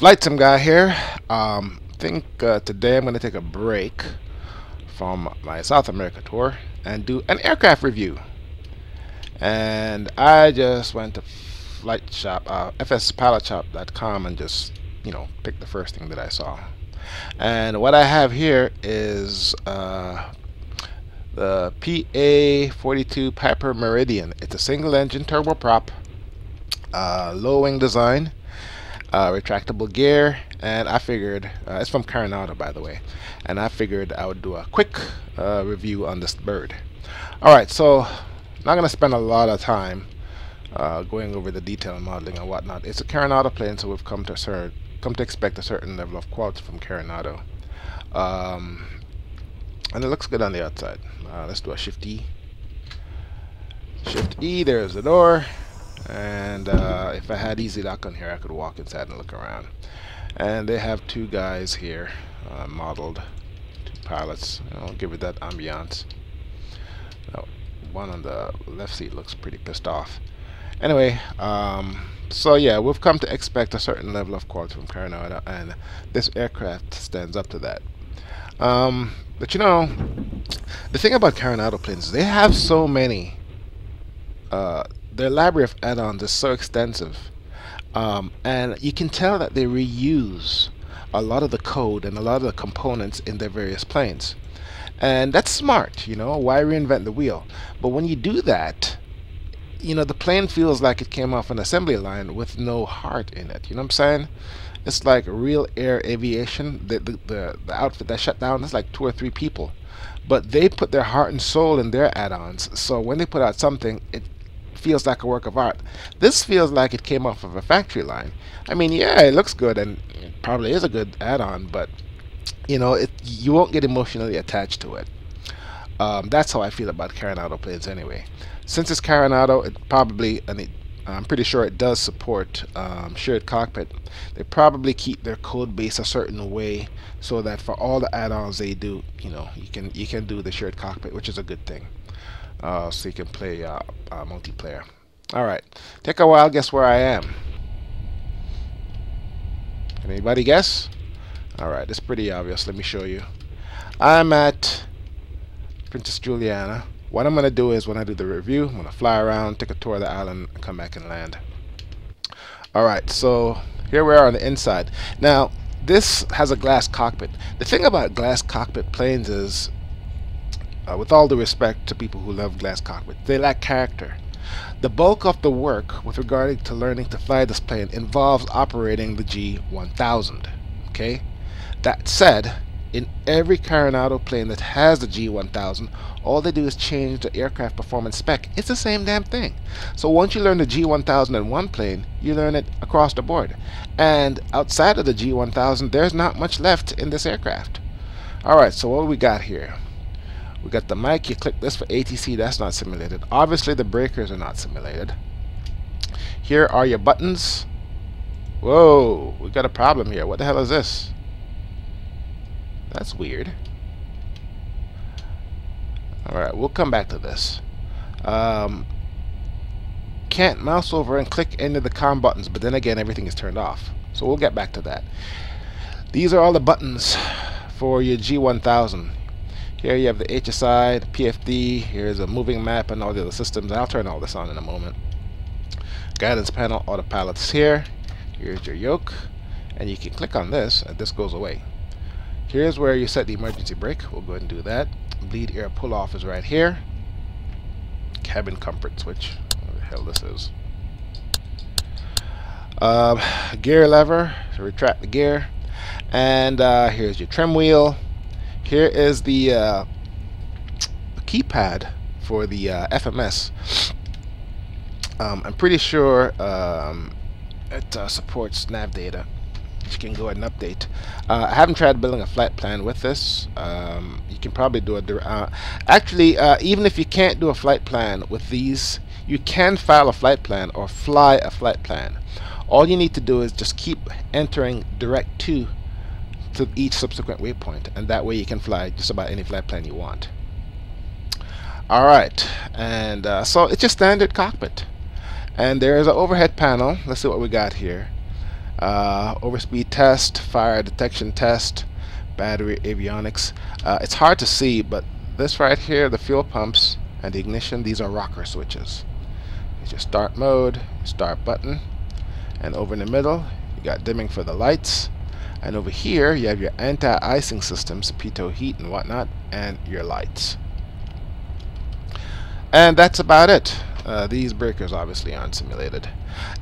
Flightsimguy here. Think today I'm going to take a break from my South America tour and do an aircraft review. And I just went to flight shop, fspilotshop.com, and just picked the first thing that I saw. And what I have here is the PA42 Piper Meridian. It's a single engine turboprop, low wing design, retractable gear, and I figured it's from Carenado, by the way, and I figured I would do a quick review on this bird. Alright, so not gonna spend a lot of time going over the detail and modeling and whatnot. It's a Carenado plane, so we've come to expect a certain level of quality from Carenado, and it looks good on the outside. Let's do a Shift E. Shift E, there's the door. And if I had easy lock on here, I could walk inside and look around. And they have two guys here modeled, two pilots. I'll give it that ambiance. One on the left seat looks pretty pissed off. Anyway, so yeah, we've come to expect a certain level of quality from Carenado, and this aircraft stands up to that. But the thing about Carenado planes, they have so many. Their library of add-ons is so extensive, and you can tell that they reuse a lot of the code and a lot of the components in their various planes, and that's smart. Why reinvent the wheel? But when you do that, the plane feels like it came off an assembly line with no heart in it. You know what I'm saying? It's like real air aviation. The outfit that shut down is like 2 or 3 people, but they put their heart and soul in their add-ons, so when they put out something, it feels like a work of art. This feels like it came off of a factory line. I mean, yeah, it looks good and it probably is a good add-on, but you won't get emotionally attached to it. That's how I feel about Carenado planes anyway. Since it's Carenado, it probably, and I'm pretty sure it does support shared cockpit. They probably keep their code base a certain way so that for all the add-ons they do, you can do the shared cockpit, which is a good thing. So you can play multiplayer. Alright, take a wild guess where I am. Can anybody guess? Alright, it's pretty obvious. Let me show you. I'm at Princess Juliana. What I'm going to do is, when I do the review, I'm going to fly around, take a tour of the island, and come back and land. Alright, so here we are on the inside. Now, this has a glass cockpit. The thing about glass cockpit planes is, with all due respect to people who love glass cockpit, they lack character. The bulk of the work with regard to learning to fly this plane involves operating the G1000. Okay? That said, in every Carenado plane that has the G1000, all they do is change the aircraft performance spec. It's the same damn thing. So once you learn the G1000 in one plane, you learn it across the board. And outside of the G1000, there's not much left in this aircraft. Alright, so what do we got here? We got the mic. You click this for ATC. That's not simulated. Obviously the breakers are not simulated. Here are your buttons. Whoa, we got a problem here. What the hell is this? That's weird. Alright, we'll come back to this. Can't mouse over and click any of the COM buttons, but then again everything is turned off. So we'll get back to that. These are all the buttons for your G1000. Here you have the HSI, the PFD, here's a moving map and all the other systems. I'll turn all this on in a moment. Guidance panel, autopilot's here. Here's your yoke, and you can click on this and this goes away. Here's where you set the emergency brake. We'll go ahead and do that. Bleed air pull off is right here. Cabin comfort switch. What the hell this is. Gear lever to retract the gear. And here's your trim wheel. Here is the keypad for the FMS. I'm pretty sure it supports nav data, which you can go ahead and update. I haven't tried building a flight plan with this. You can probably do a actually, even if you can't do a flight plan with these, you can file a flight plan or fly a flight plan. All you need to do is just keep entering direct to each subsequent waypoint, and that way you can fly just about any flight plan you want. Alright, and so it's just standard cockpit. And there is an overhead panel. Let's see what we got here. overspeed test, fire detection test, battery avionics. It's hard to see, but this right here, the fuel pumps and the ignition, these are rocker switches. It's your start mode, start button, and over in the middle you got dimming for the lights, and over here you have your anti-icing systems, pitot heat and whatnot, and your lights. And that's about it. These breakers obviously aren't simulated,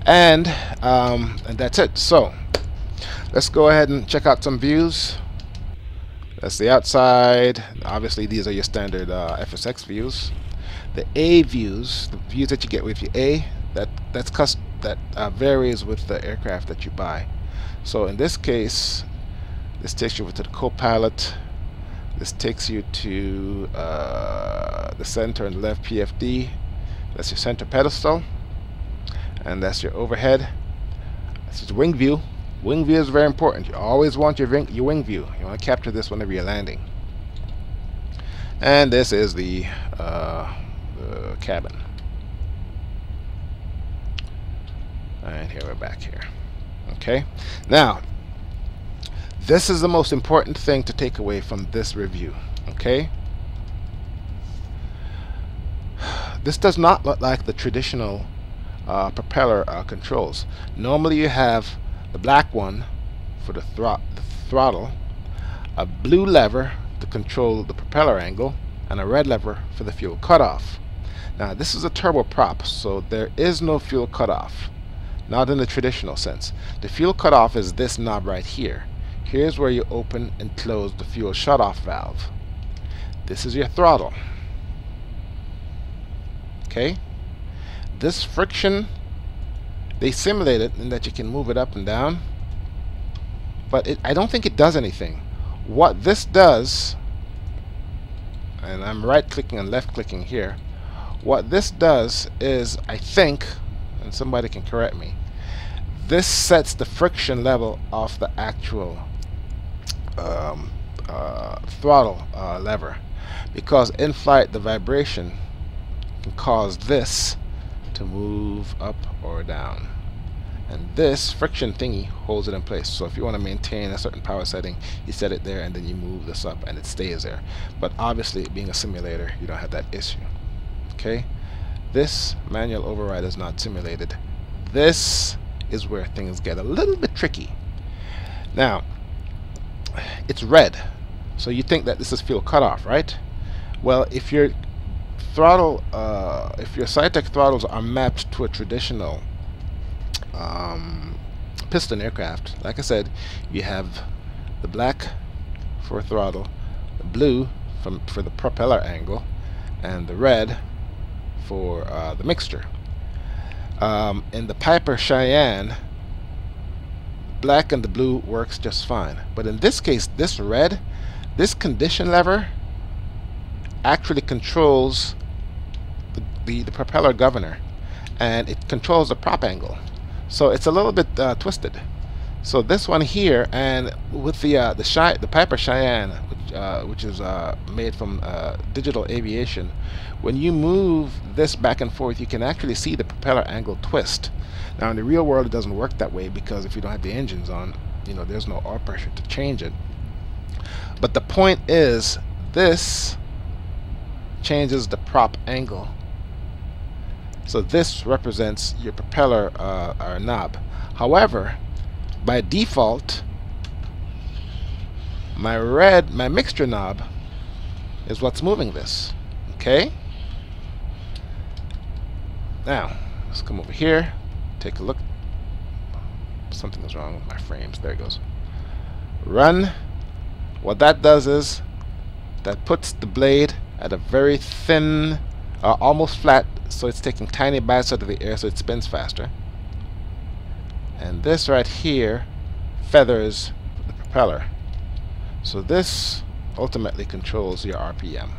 and that's it. So let's go ahead and check out some views. That's the outside. Obviously these are your standard FSX views. The A views, the views that you get with your A, that varies with the aircraft that you buy. So in this case, this takes you to the co-pilot. This takes you to the center and the left PFD. That's your center pedestal, and that's your overhead. This is wing view. Wing view is very important. You always want your wing view. You want to capture this whenever you're landing. And this is the cabin. And here we're back here. Okay. Now, this is the most important thing to take away from this review. Okay. This does not look like the traditional propeller controls. Normally you have the black one for the throttle, a blue lever to control the propeller angle, and a red lever for the fuel cutoff. Now this is a turboprop, so there is no fuel cutoff, not in the traditional sense. The fuel cutoff is this knob right here. Here's where you open and close the fuel shutoff valve. This is your throttle. Okay, this friction, they simulate it in that you can move it up and down, but I don't think it does anything. What this does, and I'm right clicking and left clicking here, what this does is, I think, and somebody can correct me, this sets the friction level of the actual throttle lever, because in flight the vibration can cause this to move up or down, and this friction thingy holds it in place. So if you want to maintain a certain power setting, you set it there and then you move this up and it stays there. But obviously, being a simulator, you don't have that issue. Okay, this manual override is not simulated. This is where things get a little bit tricky. Now, it's red, so you think that this is fuel cutoff, right? Well, if your throttle, if your Cytec throttles are mapped to a traditional piston aircraft, like I said, you have the black for throttle, the blue for the propeller angle, and the red for the mixture. In the Piper Cheyenne, black and the blue works just fine, but in this case, this red, this condition lever actually controls the propeller governor, and it controls the prop angle, so it's a little bit twisted. So this one here, and with the Piper Cheyenne, which is made from digital aviation, when you move this back and forth, you can actually see the propeller angle twist. Now in the real world it doesn't work that way, because if you don't have the engines on, you know, there's no oil pressure to change it. But the point is, this changes the prop angle. So this represents your propeller knob. However, by default, my mixture knob is what's moving this. Okay? Now, let's come over here, take a look. Something is wrong with my frames. There it goes. Run. What that does is, that puts the blade at a very thin, almost flat, so it's taking tiny bites out of the air, so it spins faster. And this right here feathers the propeller. So this ultimately controls your RPM.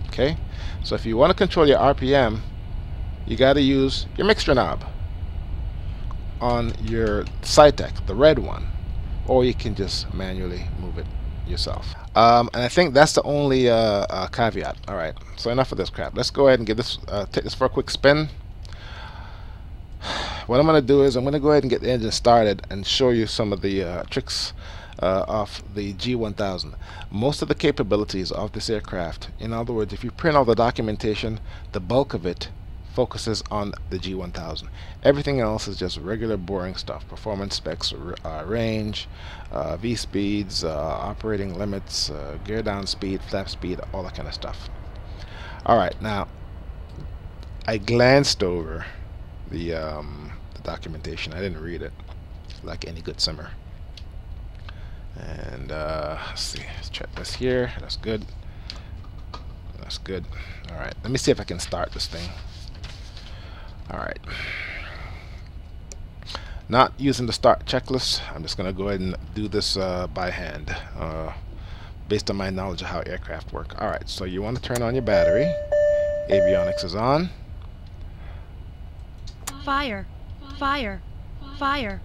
Okay? So if you want to control your RPM, you got to use your mixture knob on your Cytec, the red one, or you can just manually move it yourself. And I think that's the only caveat. Alright, so enough of this crap. Let's go ahead and give this take this for a quick spin. what I'm going to do is I'm going to go ahead and get the engine started and show you some of the tricks of the G1000. Most of the capabilities of this aircraft, in other words, if you print all the documentation, the bulk of it focuses on the G1000. Everything else is just regular boring stuff: performance specs, range, V speeds, operating limits, gear down speed, flap speed, all that kind of stuff. Alright, now I glanced over the documentation. I didn't read it like any good simmer. And let's see, let's check this here. That's good. That's good. Alright, let me see if I can start this thing. Alright. Not using the start checklist. I'm just going to go ahead and do this by hand, based on my knowledge of how aircraft work. Alright, so you want to turn on your battery. Avionics is on. Fire, fire, fire,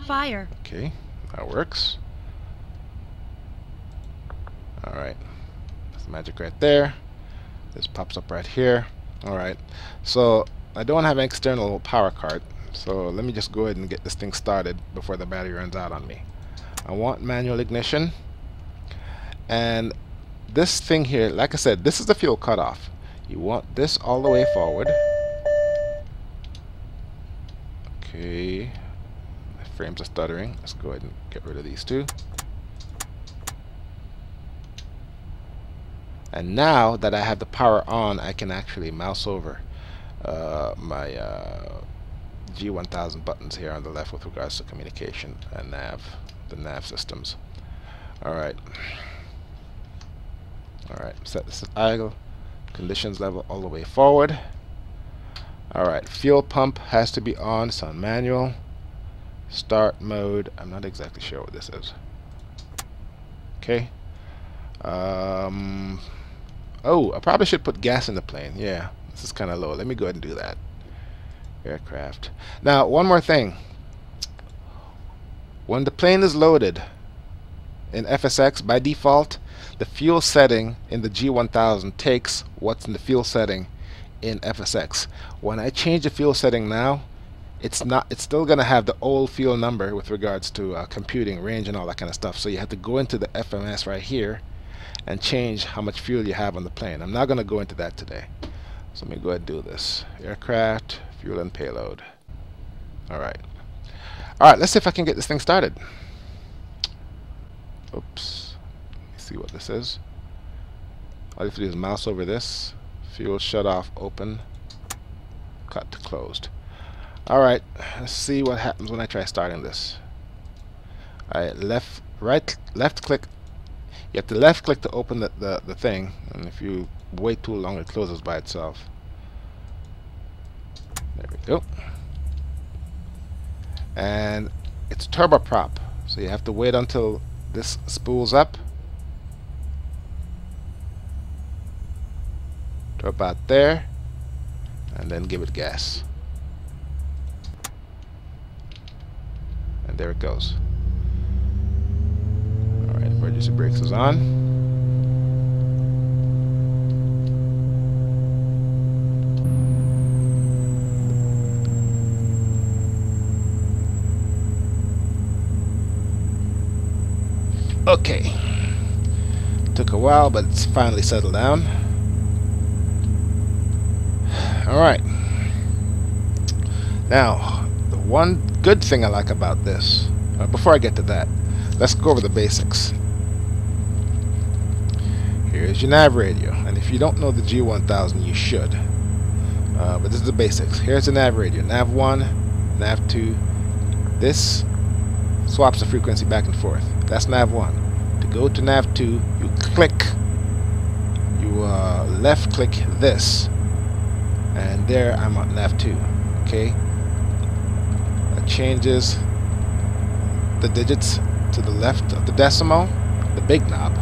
fire. Okay, that works. Alright, that's magic right there. This pops up right here. Alright, so I don't have an external power card, so let me just go ahead and get this thing started before the battery runs out on me. I want manual ignition, and this thing here, like I said, this is the fuel cutoff. You want this all the way forward. Okay, my frames are stuttering. Let's go ahead and get rid of these two. And now that I have the power on, I can actually mouse over my G1000 buttons here on the left with regards to communication and the nav systems. Alright. Alright, set this at idle. Conditions level all the way forward. Alright, fuel pump has to be on. It's on manual. Start mode. I'm not exactly sure what this is. Okay. Oh, I probably should put gas in the plane. Yeah, this is kind of low. Let me go ahead and do that. Aircraft. Now, one more thing. When the plane is loaded in FSX, by default, the fuel setting in the G1000 takes what's in the fuel setting in FSX. When I change the fuel setting now, it's still going to have the old fuel number with regards to computing, range, and all that kind of stuff. So you have to go into the FMS right here and change how much fuel you have on the plane. I'm not going to go into that today. So let me go ahead and do this. Aircraft, fuel and payload. Alright. Alright, let's see if I can get this thing started. Oops. Let me see what this is. All you have to do is mouse over this. Fuel shut off, open, cut to closed. Alright, let's see what happens when I try starting this. Alright, left click. You have to left click to open the thing, and if you wait too long it closes by itself. There we go. And it's turboprop, so you have to wait until this spools up. Turbo out there, and then give it gas. And there it goes. Alright, emergency brakes is on. Okay. Took a while, but it's finally settled down. Alright. Now, the one good thing I like about this, before I get to that, let's go over the basics. Here's your nav radio, and if you don't know the G1000, you should. But this is the basics. Here's the nav radio. Nav 1, nav 2. This swaps the frequency back and forth. That's nav 1. To go to nav 2, you click, you left click this, and there I'm on nav 2. Okay, that changes the digits to the left of the decimal, the big knob.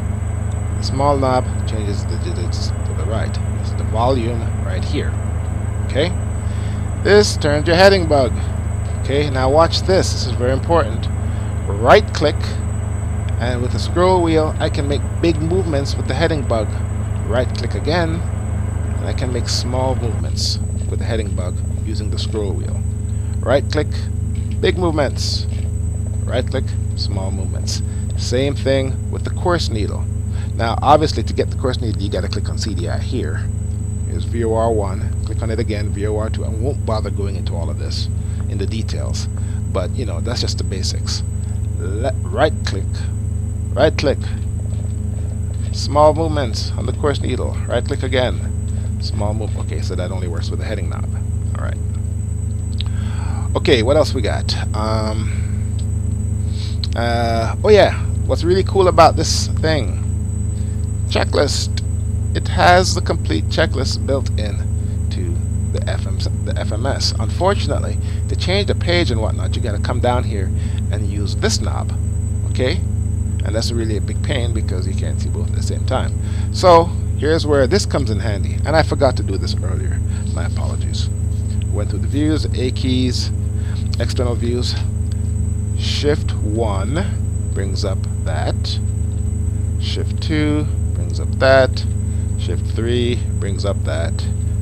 The small knob changes the digits to the right. This is the volume right here. Okay, this turns your heading bug. Okay, now watch this. This is very important. Right click, and with the scroll wheel I can make big movements with the heading bug. Right click again, and I can make small movements with the heading bug using the scroll wheel. Right click, big movements. Right click, small movements. Same thing with the course needle. Now obviously to get the course needle you got to click on CDI here. Here's VOR1, click on it again, VOR2. I won't bother going into all of this in the details, but you know, that's just the basics. Right click, small movements on the course needle. Right click again, small move. Okay, so that only works with the heading knob. All right. Okay, what else we got? Oh yeah, what's really cool about this thing? Checklist. It has the complete checklist built in to the FMS. Unfortunately, to change the page and whatnot, you got to come down here and use this knob. Okay, and that's really a big pain because you can't see both at the same time. So here's where this comes in handy, and I forgot to do this earlier. My apologies. Went through the views, A keys, external views. Shift 1 brings up that. Shift 2 brings up that. Shift 3 brings up that.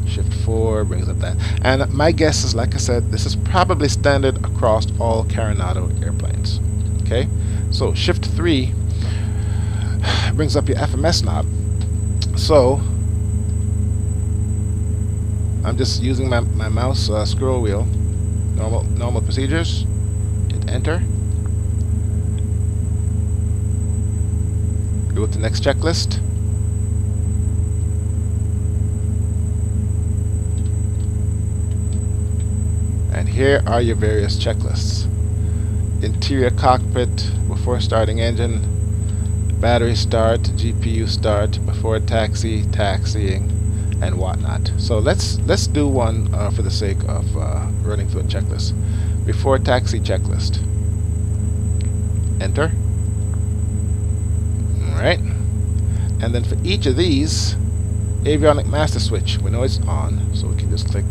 Shift 4 brings up that. And my guess is, like I said, this is probably standard across all Carenado airplanes. Okay, so Shift 3 brings up your FMS knob. So I'm just using my mouse scroll wheel. Normal procedures. Hit enter. Go to the next checklist. And here are your various checklists. Interior cockpit before starting engine, battery start, GPU start, before taxi, taxiing, and whatnot. So let's do one for the sake of running through a checklist. Before taxi checklist. Enter. Alright. And then for each of these, avionic master switch, we know it's on, so we can just click.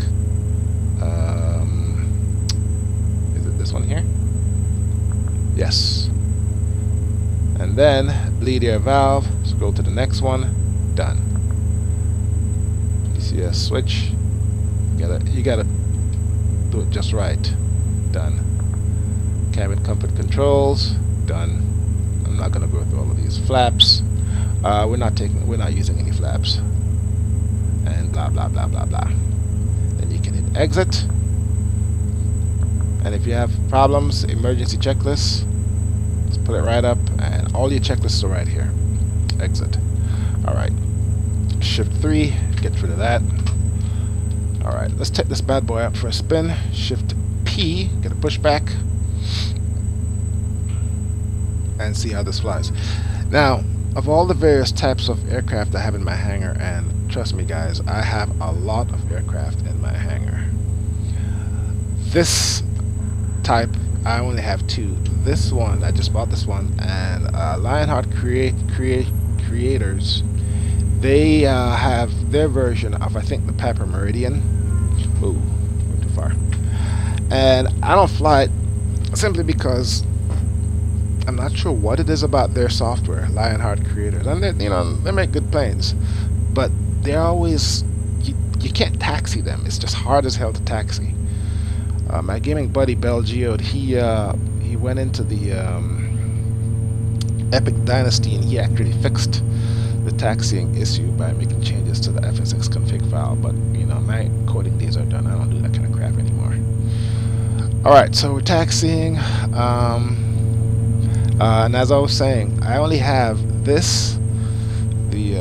Is it this one here? Yes. And then bleed air valve, scroll to the next one, done. ECS switch, you gotta do it just right, done. Cabin comfort controls, done. I'm not gonna go through all of these. Flaps, we're not using any flaps. And blah blah blah blah blah. Then you can hit exit. And if you have problems, emergency checklists, just put it right up, and all your checklists are right here. Exit. Alright. Shift 3, get rid of that. Alright, let's take this bad boy up for a spin. Shift P, get a pushback, and see how this flies. Now, of all the various types of aircraft I have in my hangar, and trust me guys, I have a lot of aircraft in my hangar. This type, I only have two. This one, I just bought this one, and Lionheart Creators, they have their version of, I think, the Piper Meridian. Ooh, went too far. And I don't fly it simply because I'm not sure what it is about their software, Lionheart Creators. And they, you know, they make good planes, but they're always, you can't taxi them. It's just hard as hell to taxi. My gaming buddy Belgio, he went into the Epic Dynasty, and he actually fixed the taxiing issue by making changes to the FSX config file. But you know, my coding days are done. I don't do that kind of crap anymore. Alright, so we're taxiing, and as I was saying, I only have this, the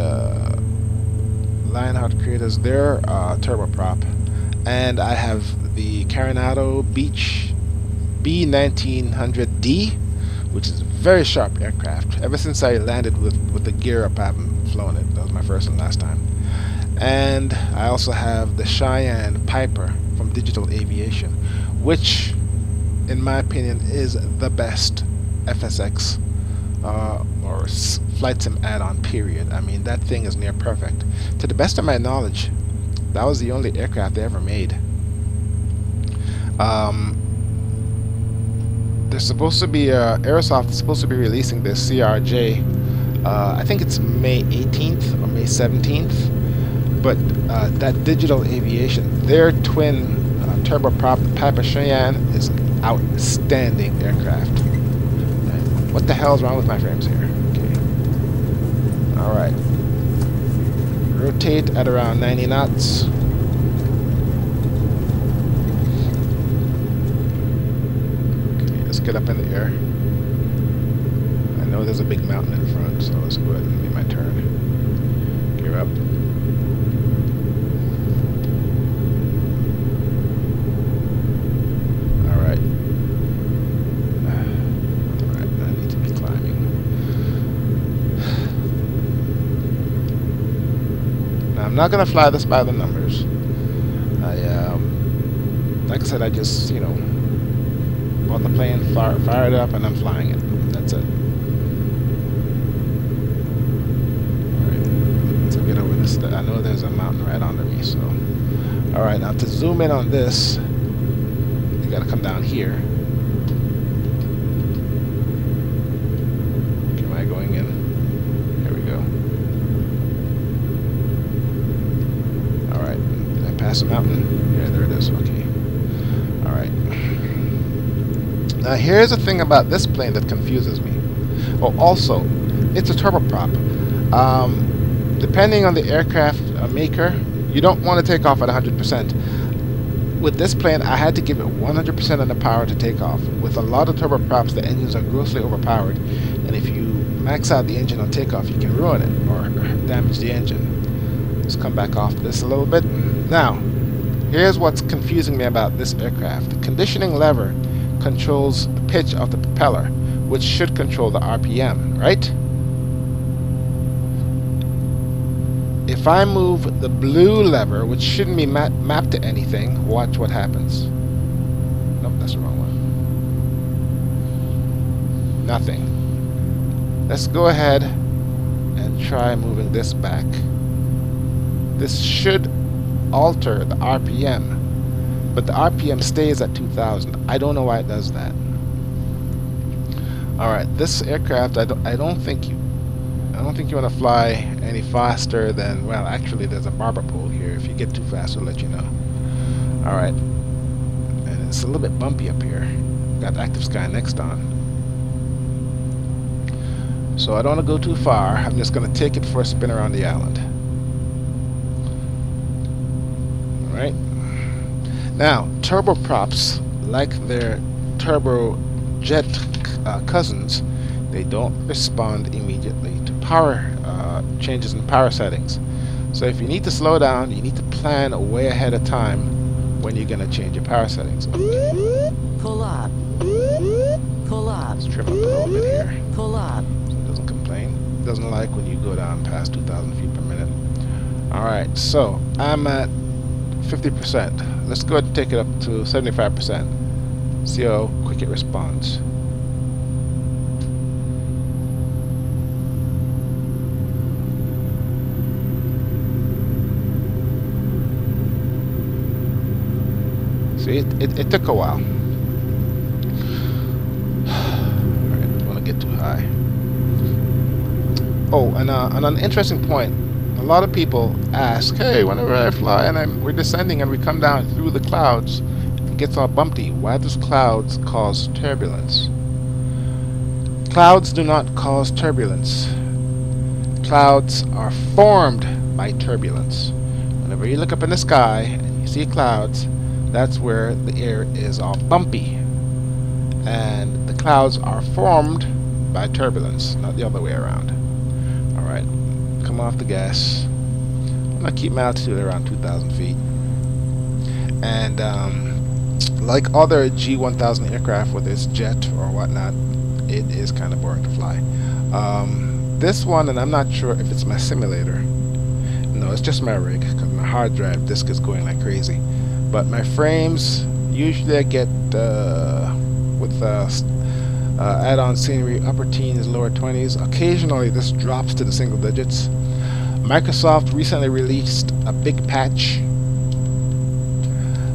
Lionheart Creators, their turboprop, and I have the Carenado Beach B1900D, which is a very sharp aircraft. Ever since I landed with the gear up, I haven't flown it. That was my first and last time. And I also have the Cheyenne Piper from Digital Aviation, which, in my opinion, is the best FSX or flight sim add-on, period. I mean, that thing is near perfect. To the best of my knowledge, that was the only aircraft they ever made. They're supposed to be, Aerosoft is supposed to be releasing their CRJ, I think it's May 18th or May 17th, but that Digital Aviation, their twin turboprop Piper Cheyenne is outstanding aircraft. What the hell is wrong with my frames here? Okay. Alright. Rotate at around 90 knots. Okay, let's get up in the air. I know there's a big mountain in front, so let's go ahead and make my turn. Gear up. Alright. Alright, I need to be climbing. Now, I'm not going to fly this by the numbers. Like I said, I just, you know, bought the plane, fired it up, and I'm flying it. That's it. Get over this. I know there's a mountain right under me, so. Alright, now to zoom in on this, you gotta come down here. Okay, am I going in? Here we go. Alright, did I pass a mountain? Yeah, there it is. Okay. Alright. Now here's the thing about this plane that confuses me. Oh, also, it's a turboprop. Depending on the aircraft maker, you don't want to take off at 100%. With this plane, I had to give it 100% of the power to take off. With a lot of turboprops, the engines are grossly overpowered, and if you max out the engine on takeoff, you can ruin it or damage the engine. Let's come back off this a little bit. Now, here's what's confusing me about this aircraft. The conditioning lever controls the pitch of the propeller, which should control the RPM, right? If I move the blue lever, which shouldn't be mapped to anything, watch what happens. Nope, that's the wrong one. Nothing. Let's go ahead and try moving this back. This should alter the RPM, but the RPM stays at 2,000. I don't know why it does that. Alright, this aircraft, I don't think you want to fly any faster than, well, actually there's a barber pole here. If you get too fast, we'll let you know. Alright. And it's a little bit bumpy up here. Got active sky next on. So I don't want to go too far. I'm just going to take it for a spin around the island. Alright. Now, turboprops, like their turbojet cousins, they don't respond immediately to power changes in power settings. So if you need to slow down, you need to plan way ahead of time when you're going to change your power settings. Pull up. Pull up. Let's trim up a little bit here. Pull up. So it doesn't complain. It doesn't like when you go down past 2,000 feet per minute. Alright, so I'm at 50%. Let's go ahead and take it up to 75%. See how quick it responds. See, it took a while. Alright, don't want to get too high. Oh, and an interesting point. A lot of people ask, hey, whenever I fly and we're descending and we come down through the clouds, it gets all bumpy. Why does clouds cause turbulence? Clouds do not cause turbulence. Clouds are formed by turbulence. Whenever you look up in the sky and you see clouds, that's where the air is all bumpy. And the clouds are formed by turbulence, not the other way around. Alright, come off the gas. I'm going to keep my altitude around 2,000 feet. And like other G1000 aircraft, whether it's jet or whatnot, it is kind of boring to fly. This one, and I'm not sure if it's my simulator. No, it's just my rig, because my hard drive disk is going like crazy. But my frames, usually I get with add-on scenery upper teens, lower 20s. Occasionally this drops to the single digits. Microsoft recently released a big patch.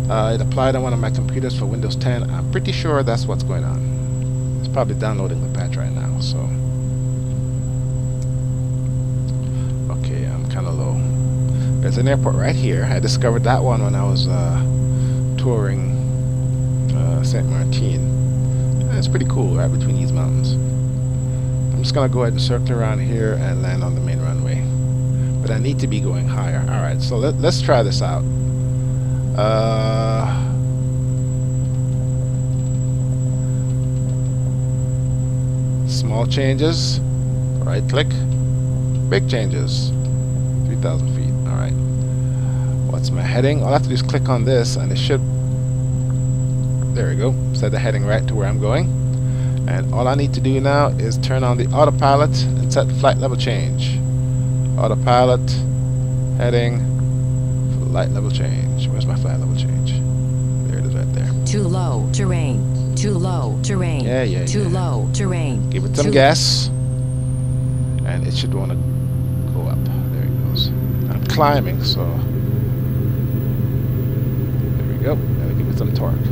It applied on one of my computers for Windows 10. I'm pretty sure that's what's going on. It's probably downloading the patch right now. So, okay, I'm kind of low. There's an airport right here. I discovered that one when I was touring Saint Martin. And it's pretty cool right between these mountains. I'm just gonna go ahead and circle around here and land on the main runway. But I need to be going higher. Alright, so let's try this out. Small changes, right click. Big changes, 3,000 feet. Alright, what's my heading? All I have to do is click on this and it should, there we go, set the heading right to where I'm going. And all I need to do now is turn on the autopilot and set the flight level change. Autopilot, heading, flight level change. Where's my flight level change? There it is right there. Too low terrain. Too low terrain. Yeah. Too low terrain. Give it some gas. And it should want to go up. There it goes. I'm climbing, so there we go. Gotta give it some torque.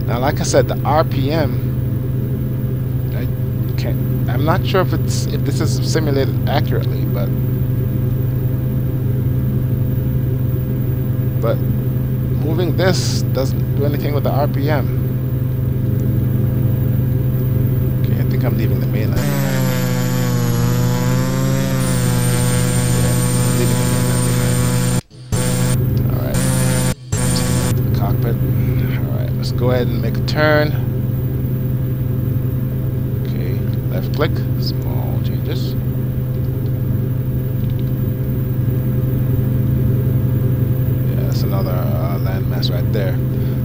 Now, like I said, the RPM, I'm not sure if this is simulated accurately, but moving this doesn't do anything with the RPM. Okay, I think I'm leaving the mainland behind. Yeah, I'm leaving the mainland behind. Alright. The cockpit. Alright, let's go ahead and make a turn. Okay, left click, small changes. Another landmass right there.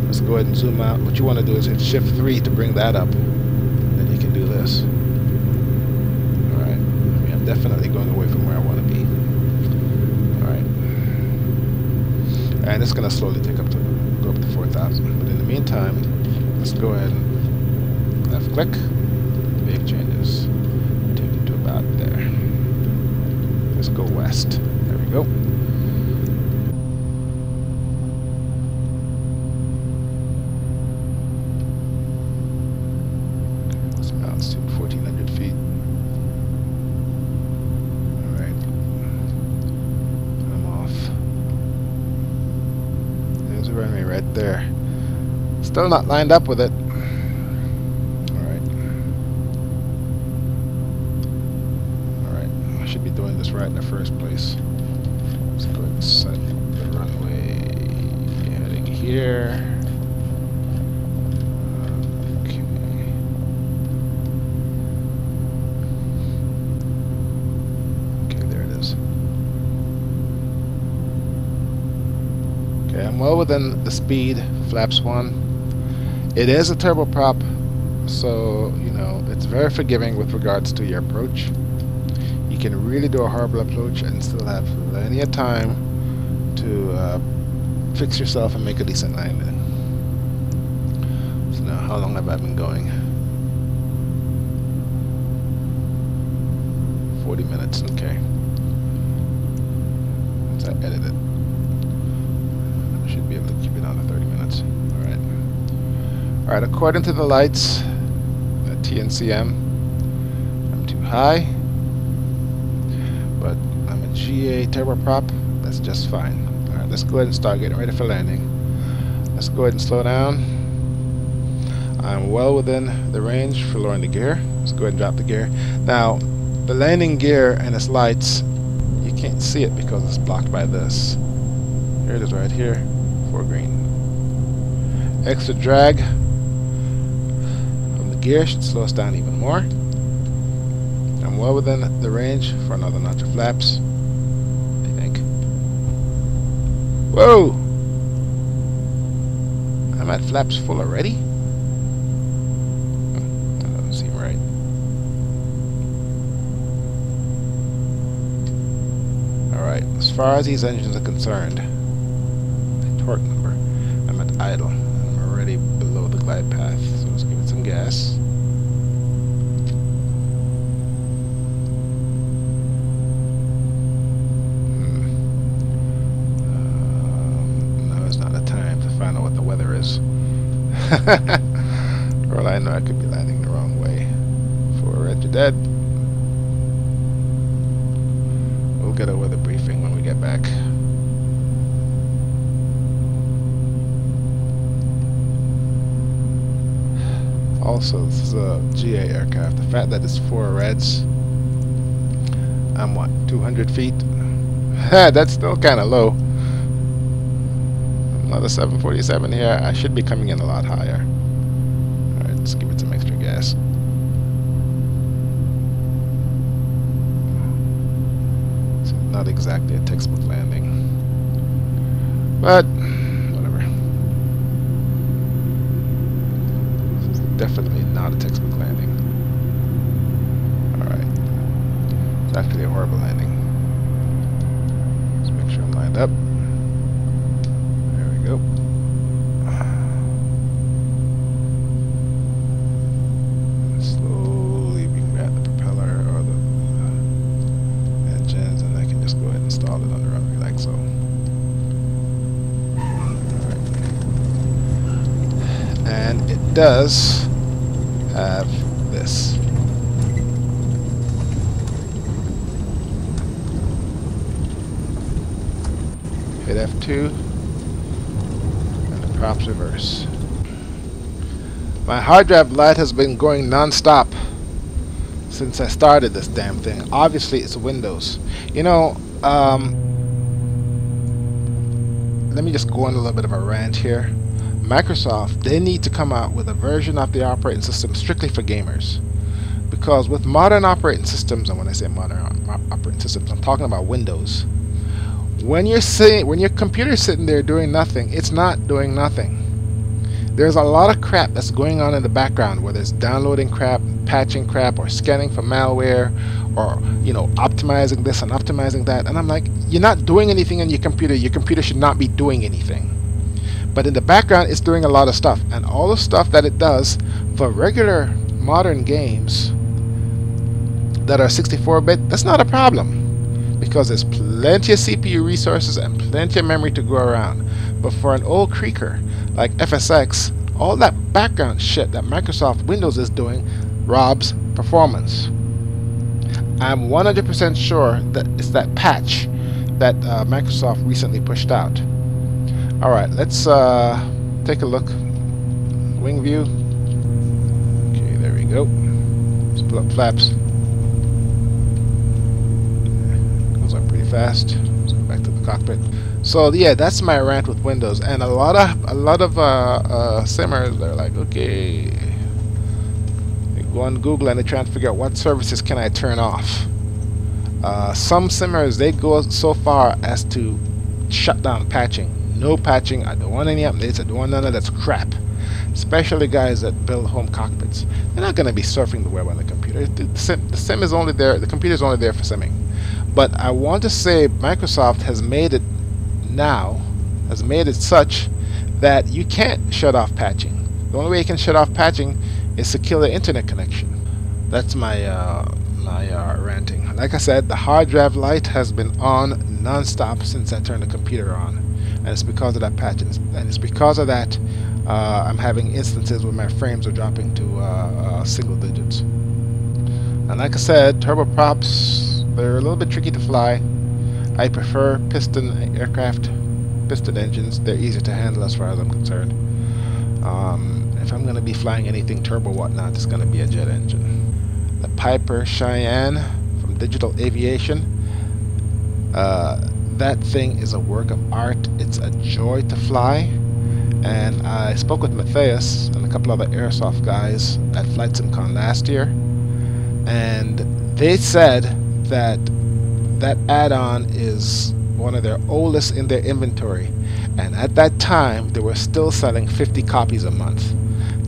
Let's go ahead and zoom out. What you want to do is hit shift 3 to bring that up. Then you can do this. Alright. I mean, I'm definitely going away from where I want to be. Alright. And it's going to slowly go up to 4,000. But in the meantime, let's go ahead and left click. Make changes. Take it to about there. Let's go west. There we go. Altitude 1,400 feet. Alright. I'm off. There's a runway right there. Still not lined up with it. Alright. Alright. I should be doing this right in the first place. Let's go ahead and set the runway heading here. I'm well within the speed flaps 1. It is a turboprop, so you know it's very forgiving with regards to your approach. You can really do a horrible approach and still have plenty of time to fix yourself and make a decent landing. So now, how long have I been going? 40 minutes. Okay. Once I edit it, should be able to keep it on to 30 minutes. Alright, according to the lights at TNCM, I'm too high, but I'm a GA turboprop. That's just fine. Alright, let's go ahead and start getting ready for landing. Let's go ahead and slow down. I'm well within the range for lowering the gear. Let's go ahead and drop the gear. Now, the landing gear and its lights, you can't see it because it's blocked by this. Here it is right here. 4 green. Extra drag from the gear should slow us down even more. I'm well within the range for another notch of flaps, I think. Whoa! I'm at flaps full already? That doesn't seem right. Alright, as far as these engines are concerned, torque number, I'm at idle. I'm already below the glide path, so let's give it some gas. No, it's not a time to find out what the weather is. For all I know, I could be landing the wrong way. For red, you're dead. We'll get a weather briefing when we get back. Also, this is a GA aircraft. The fact that it's 4 reds, I'm what, 200 feet? That's still kind of low. Another 747 here. I should be coming in a lot higher. Alright, let's give it some extra gas. So not exactly a textbook landing, but whatever. This is definitely not a textbook landing. Alright. It's actually a horrible landing. Let's make sure I'm lined up. There we go. Slowly we can grab the propeller or the engines, and I can just go ahead and install it on the runway like so. Alright. And it does have this. Hit F2 and the props reverse. My hard drive light has been going non-stop since I started this damn thing. Obviously it's Windows. You know, let me just go on a little bit of a rant here. Microsoft, they need to come out with a version of the operating system strictly for gamers. Because with modern operating systems, and when I say modern operating systems, I'm talking about Windows. When your computer's sitting there doing nothing, it's not doing nothing. There's a lot of crap that's going on in the background, whether it's downloading crap, patching crap, or scanning for malware, or, you know, optimizing this and optimizing that. And I'm like, you're not doing anything on your computer. Your computer should not be doing anything. But in the background, it's doing a lot of stuff. And all the stuff that it does for regular modern games that are 64-bit, that's not a problem, because there's plenty of CPU resources and plenty of memory to go around. But for an old creaker like FSX, all that background shit that Microsoft Windows is doing robs performance. I'm 100% sure that it's that patch that Microsoft recently pushed out. Alright, let's take a look. Wing view. Okay, there we go. Let's pull up flaps. Goes up pretty fast. Let's go back to the cockpit. So yeah, that's my rant with Windows, and a lot of simmers, they're like, okay, they go on Google and they try and figure out what services can I turn off. Some simmers, they go so far as to shut down patching. No patching. I don't want any updates. I don't want none of that crap. Especially guys that build home cockpits. They're not going to be surfing the web on the computer. The sim is only there. The computer is only there for simming. But I want to say Microsoft has made it now, has made it such that you can't shut off patching. The only way you can shut off patching is to kill the internet connection. That's my ranting. Like I said, the hard drive light has been on non-stop since I turned the computer on, and it's because of that patching, and it's because of that I'm having instances where my frames are dropping to single digits. And like I said, turboprops, they're a little bit tricky to fly. I prefer piston aircraft, piston engines. They're easier to handle as far as I'm concerned. If I'm going to be flying anything turbo whatnot, it's going to be a jet engine. The Piper Cheyenne from Digital Aviation. That thing is a work of art. It's a joy to fly. And I spoke with Matthias and a couple other airsoft guys at Flightsimguy last year, and they said that that add-on is one of their oldest in their inventory, and at that time they were still selling 50 copies a month.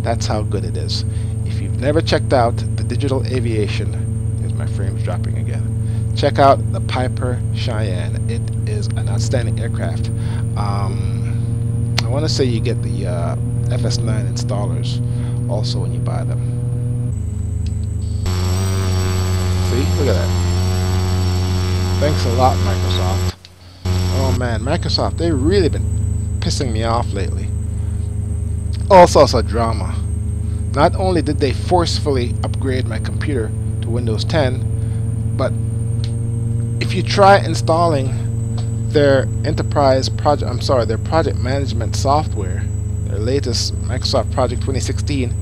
That's how good it is. If you've never checked out the Digital Aviation, here's my frames dropping again, check out the Piper Cheyenne. It is an outstanding aircraft. I want to say you get the FS9 installers also when you buy them. See, look at that. Thanks a lot, Microsoft. Oh man, Microsoft, they've really been pissing me off lately. All sorts of drama. Not only did they forcefully upgrade my computer to Windows 10, but if you try installing their enterprise project, their project management software, their latest Microsoft Project 2016,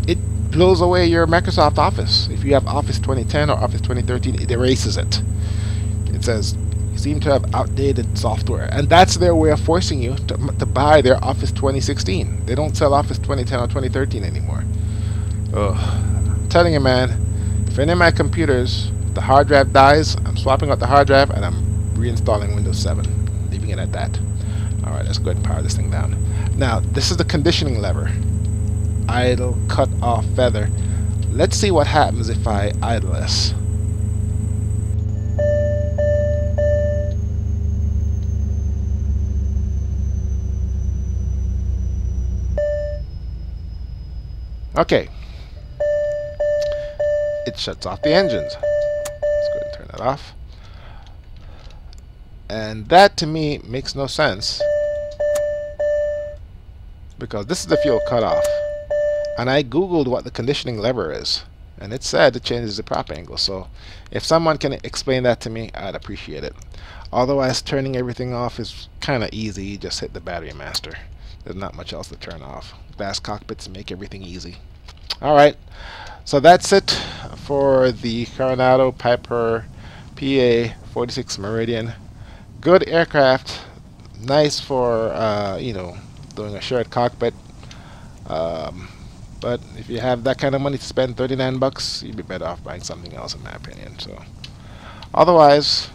it blows away your Microsoft Office. If you have Office 2010 or Office 2013, it erases it. It says you seem to have outdated software, and that's their way of forcing you to buy their Office 2016. They don't sell Office 2010 or 2013 anymore. Ugh. I'm telling you, man, if any of my computers, the hard drive dies, I'm swapping out the hard drive and I'm reinstalling Windows 7, leaving it at that. Alright, let's go ahead and power this thing down. Now, this is the conditioning lever. Idle, cut off, feather. Let's see what happens if I idle this. Okay. It shuts off the engines. Let's go ahead and turn that off. And that to me makes no sense, because this is the fuel cutoff. And I googled what the conditioning lever is, and it said it changes the prop angle. So if someone can explain that to me, I'd appreciate it. Otherwise, turning everything off is kind of easy. You just hit the battery master. There's not much else to turn off. Glass cockpits make everything easy. Alright, so that's it for the Carenado Piper PA46 Meridian. Good aircraft, nice for you know, doing a shared cockpit. But if you have that kind of money to spend, 39 bucks, you'd be better off buying something else, in my opinion. So, otherwise,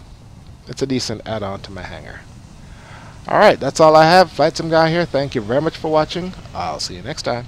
it's a decent add-on to my hangar. Alright, that's all I have. Flightsimguy here. Thank you very much for watching. I'll see you next time.